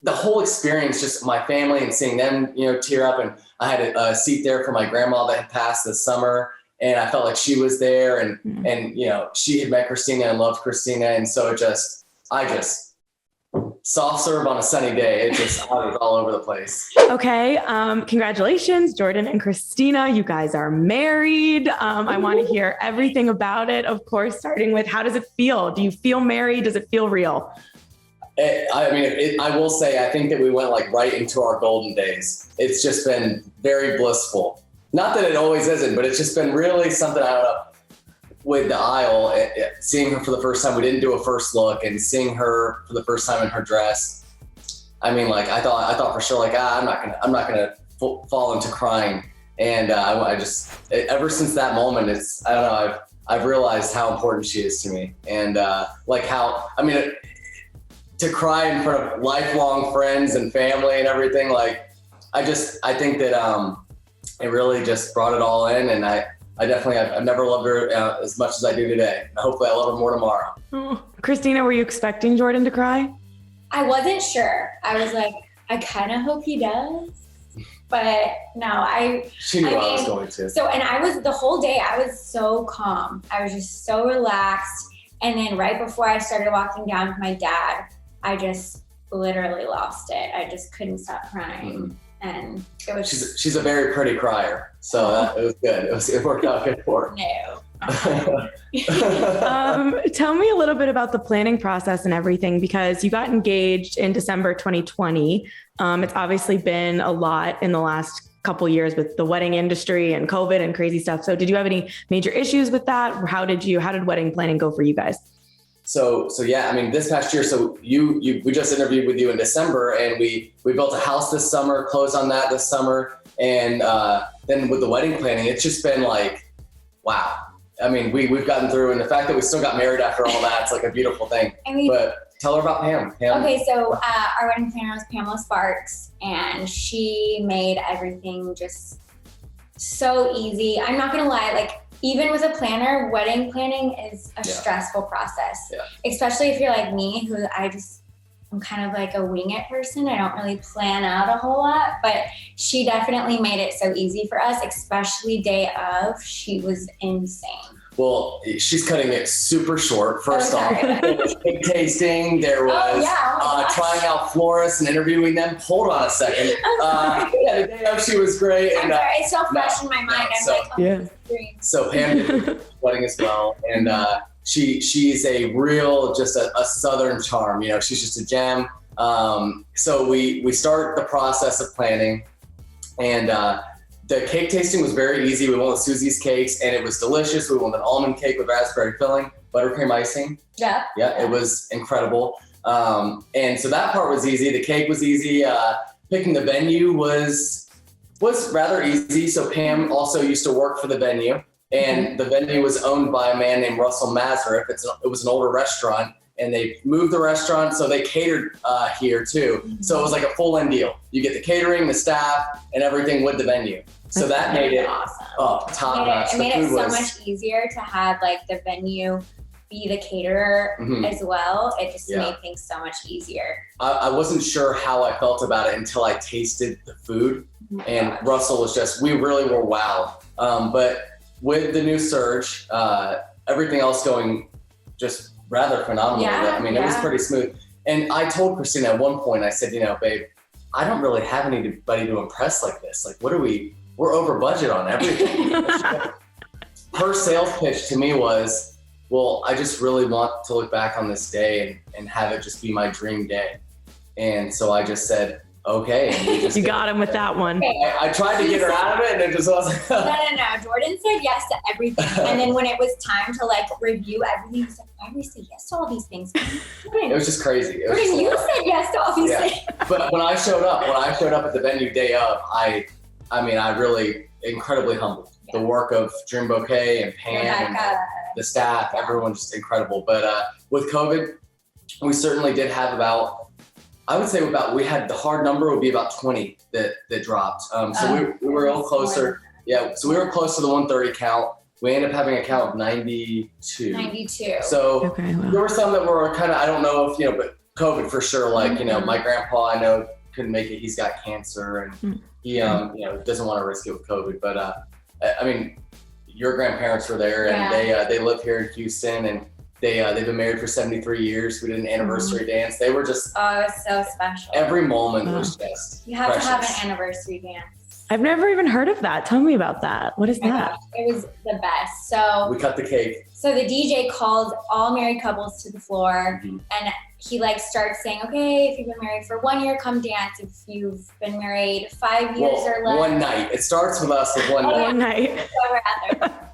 the whole experience, just my family and seeing them, tear up. And I had a seat there for my grandma that had passed this summer. And I felt like she was there and she had met Christina and loved Christina. And so I just soft serve on a sunny day. I was all over the place. Okay. Congratulations, Jordan and Christina. You guys are married. I want to hear everything about it. Of course, starting with, how does it feel? Do you feel married? Does it feel real? I will say, I think that we went like right into our golden days. It's just been very blissful. Not that it always isn't, but it's just been really something, I don't know, with the aisle, seeing her for the first time. We didn't do a first look, and seeing her for the first time in her dress. I mean, like I thought for sure, like, I'm not gonna fall into crying. And ever since that moment, I don't know, I've realized how important she is to me. And to cry in front of lifelong friends and family and everything, like, I think that, it really just brought it all in. And I've never loved her as much as I do today. Hopefully I love her more tomorrow. Oh. Christina, were you expecting Jordan to cry? I wasn't sure. I was like, I kind of hope he does. But no, She knew I was going to. So, and the whole day, I was so calm. I was just so relaxed. And then right before I started walking down with my dad, I just literally lost it. I just couldn't stop crying. Mm-hmm. And it was. She's a very pretty crier, so it was good. It worked out good for her. No. Tell me a little bit about the planning process and everything, because you got engaged in December 2020. It's obviously been a lot in the last couple years with the wedding industry and COVID and crazy stuff. So did you have any major issues with that? How did wedding planning go for you guys? So yeah, I mean, this past year, so we just interviewed with you in December, and we built a house this summer, closed on that this summer. And then with the wedding planning, it's just been like, wow. I mean, we've gotten through, and the fact that we still got married after all that, it's like a beautiful thing. But tell her about Pam. Okay, so our wedding planner was Pamela Sparks, and she made everything just so easy. I'm not gonna lie, like, even with a planner, wedding planning is a stressful process, especially if you're like me, who I'm kind of like a wing it person. I don't really plan out a whole lot, but she definitely made it so easy for us, especially day of. She was insane. Well, she's cutting it super short. First off, there was cake tasting. There was trying out florists and interviewing them. Hold on a second. The day of, she was great. I'm sorry, it's so fresh in my mind. So Pam did the wedding as well, and she's a real, just a Southern charm. She's just a gem. So we start the process of planning, and the cake tasting was very easy. We went with Susie's Cakes, and it was delicious. We went with an almond cake with raspberry filling, buttercream icing. Yeah, it was incredible. And so that part was easy. The cake was easy. Picking the venue was rather easy. So Pam also used to work for the venue, and the venue was owned by a man named Russell Mazarif. It was an older restaurant, and they moved the restaurant, so they catered here too. Mm-hmm. So it was like a full-in deal. You get the catering, the staff, and everything with the venue. So that made it awesome. Top notch. It made it so much easier to have like the venue be the caterer as well. It just made things so much easier. I wasn't sure how I felt about it until I tasted the food, and Russell was we really were wowed. But with the new surge, everything else going just rather phenomenal. It was pretty smooth. And I told Christina at one point, I said, babe, I don't really have anybody to impress like this. Like, we're over budget on everything. Her sales pitch to me was, well, I just really want to look back on this day and have it just be my dream day. And so I just said, okay. And we just you got him with that one. I tried to get her out of it, and it just wasn't. No. Jordan said yes to everything. And then when it was time to like review everything, he was like, why do we say yes to all these things? It was just crazy. Jordan, you said yes to all these things. But when I showed up at the venue day of, I really incredibly humbled. The work of Dream Bouquet and Pam and the staff, everyone just incredible. But with COVID, we certainly did have we had the hard number would be about 20 that dropped. So we were a little closer. Yeah, so we were close to the 130 count. We ended up having a count of 92. 92. So there were some that were kind of, I don't know if, but COVID for sure. Like, you know, my grandpa, I know, couldn't make it. He's got cancer, and he, you know, doesn't want to risk it with COVID. But I mean, your grandparents were there, and they live here in Houston, and they've been married for 73 years. We did an anniversary dance. They were just it was so special. Every moment was just you have precious. to have an anniversary dance. I've never even heard of that. Tell me about that. What is that? Gosh, it was the best. So we cut the cake. So the DJ called all married couples to the floor, and he like starts saying, "Okay, if you've been married for 1 year, come dance. If you've been married 5 years or less, one night." It starts with us with one night. One night.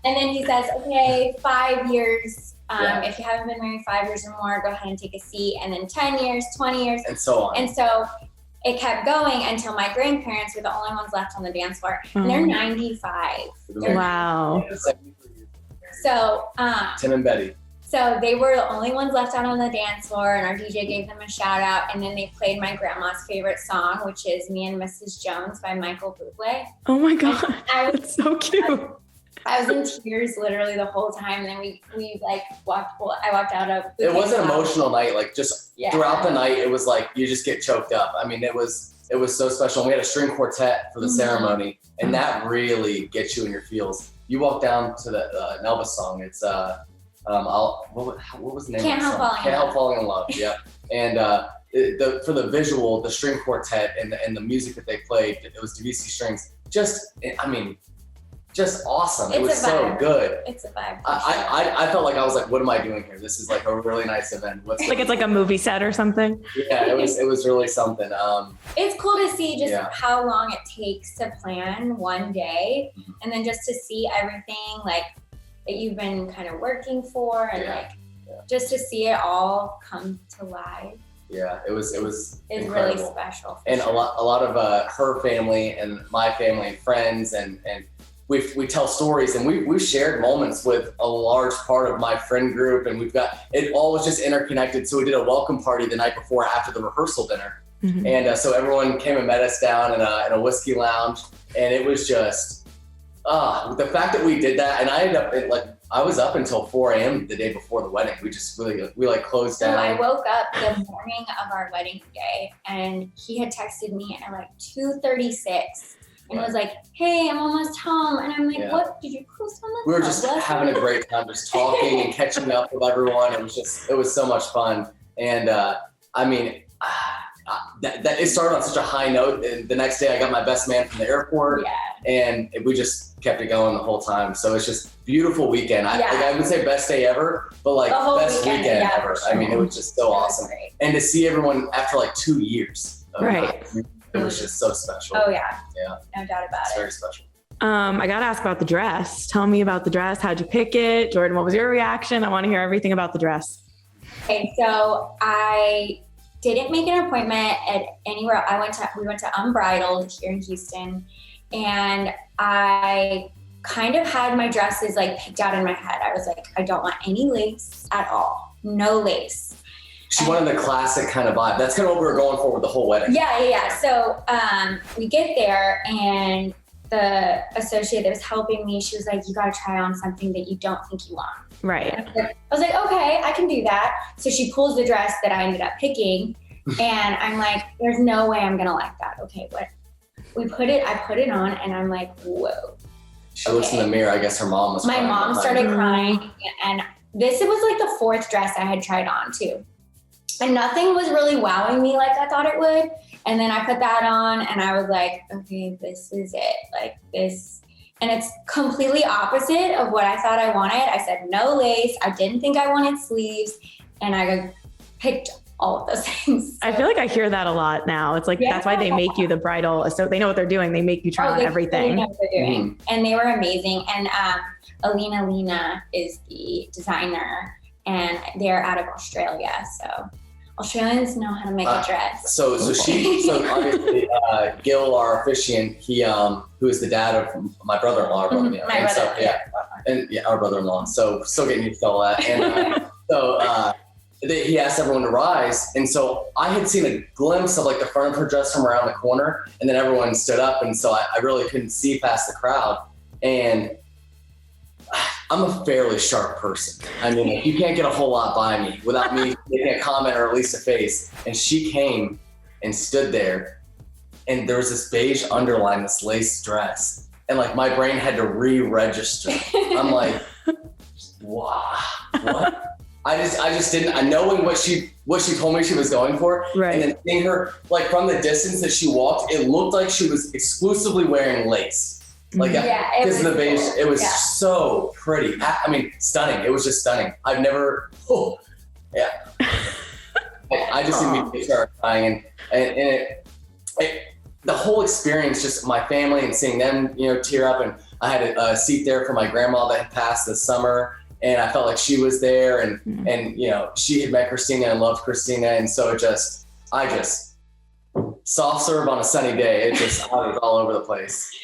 And then he says, "Okay, 5 years. If you haven't been married 5 years or more, go ahead and take a seat. And then 10 years, 20 years, and so on." And so it kept going until my grandparents were the only ones left on the dance floor, and they're 95. Wow. So Tim and Betty. So they were the only ones left out on the dance floor, and our DJ gave them a shout out, and then they played my grandma's favorite song, which is Me and Mrs. Jones by Michael Bublé. Oh my God, that's so cute. I was in tears literally the whole time, and then we like I walked out of it was an emotional night, like just throughout the night it was like you just get choked up. I mean, it was so special. And we had a string quartet for the ceremony, and that really gets you in your feels. You walk down to the Elvis song. It's what was the name Can't of the song? Can't Help Falling in Love. Yeah. And for the visual, the string quartet and the music that they played, it was Debussy strings. Just awesome. It was so good. It's a vibe. I felt like I was like, what am I doing here? This is like a really nice event. It's like a movie set or something. Yeah, it was really something. It's cool to see just how long it takes to plan one day, and then just to see everything like that you've been kind of working for, and just to see it all come to life. Yeah, it was It's incredible. really special. And a lot of her family and my family and friends and we tell stories, and we've shared moments with a large part of my friend group, and it all was just interconnected. So we did a welcome party the night before after the rehearsal dinner. And so everyone came and met us down in a whiskey lounge, and it was just the fact that we did that. And I ended up I was up until 4 a.m. the day before the wedding. We like closed down. So I woke up the morning of our wedding day, and he had texted me at like 2:36. And was like, "Hey, I'm almost home." And I'm like, "What? Did you post on the?" We were just having a great time, just talking and catching up with everyone. It was so much fun. And I mean, that it started on such a high note. And the next day I got my best man from the airport, and we just kept it going the whole time. So it's just beautiful weekend. I would say best day ever, but like best weekend ever. I mean, it was just so awesome. And to see everyone after like 2 years. It was just so special. Oh yeah. Yeah. No doubt about it's very special. I got to ask about the dress. Tell me about the dress. How'd you pick it? Jordan, what was your reaction? I want to hear everything about the dress. Okay, so I didn't make an appointment at anywhere. We went to Unbridled here in Houston, and I kind of had my dresses like picked out in my head. I was like, I don't want any lace at all. No lace. She wanted the classic kind of vibe. That's kind of what we were going for with the whole wedding. Yeah. So we get there, and the associate that was helping me, she was like, "You got to try on something that you don't think you want." Right. I was like, "Okay, I can do that." So she pulls the dress that I ended up picking, and I'm like, "There's no way I'm gonna like that." Okay, what? I put it on, and I'm like, "Whoa." She looks in the mirror. I guess her mom was. My mom started crying, and it was like the fourth dress I had tried on too. And nothing was really wowing me like I thought it would. And then I put that on, and I was like, okay, this is it. Like this. And it's completely opposite of what I thought I wanted. I said no lace. I didn't think I wanted sleeves. And I picked all of those things. I feel like I hear that a lot now. It's like, that's why they make you the bridal. So they know what they're doing. They make you try on everything. They know what they're doing. And they were amazing. And Alina Lena is the designer, and they're out of Australia. So Australians know how to make a dress. So obviously Gil, our officiant, he who is the dad of my brother-in-law, our brother-in-law. So still getting used to all that. And he asked everyone to rise, and so I had seen a glimpse of like the front of her dress from around the corner, and then everyone stood up, and so I really couldn't see past the crowd. And I'm a fairly sharp person. I mean, like, you can't get a whole lot by me without me making a comment or at least a face. And she came and stood there, and there was this beige underline, this lace dress. And like my brain had to re-register. I'm like, wow, what? I just didn't, knowing what she told me she was going for. Right. And then seeing her, like from the distance that she walked, it looked like she was exclusively wearing lace. Like, because of the beige, it was so pretty. I mean, stunning. It was just stunning. I've never, I just immediately started crying, and the whole experience, just my family and seeing them, you know, tear up. And I had a seat there for my grandma that had passed this summer, and I felt like she was there, and you know, she had met Christina and loved Christina, and so I just soft serve on a sunny day. I was all over the place.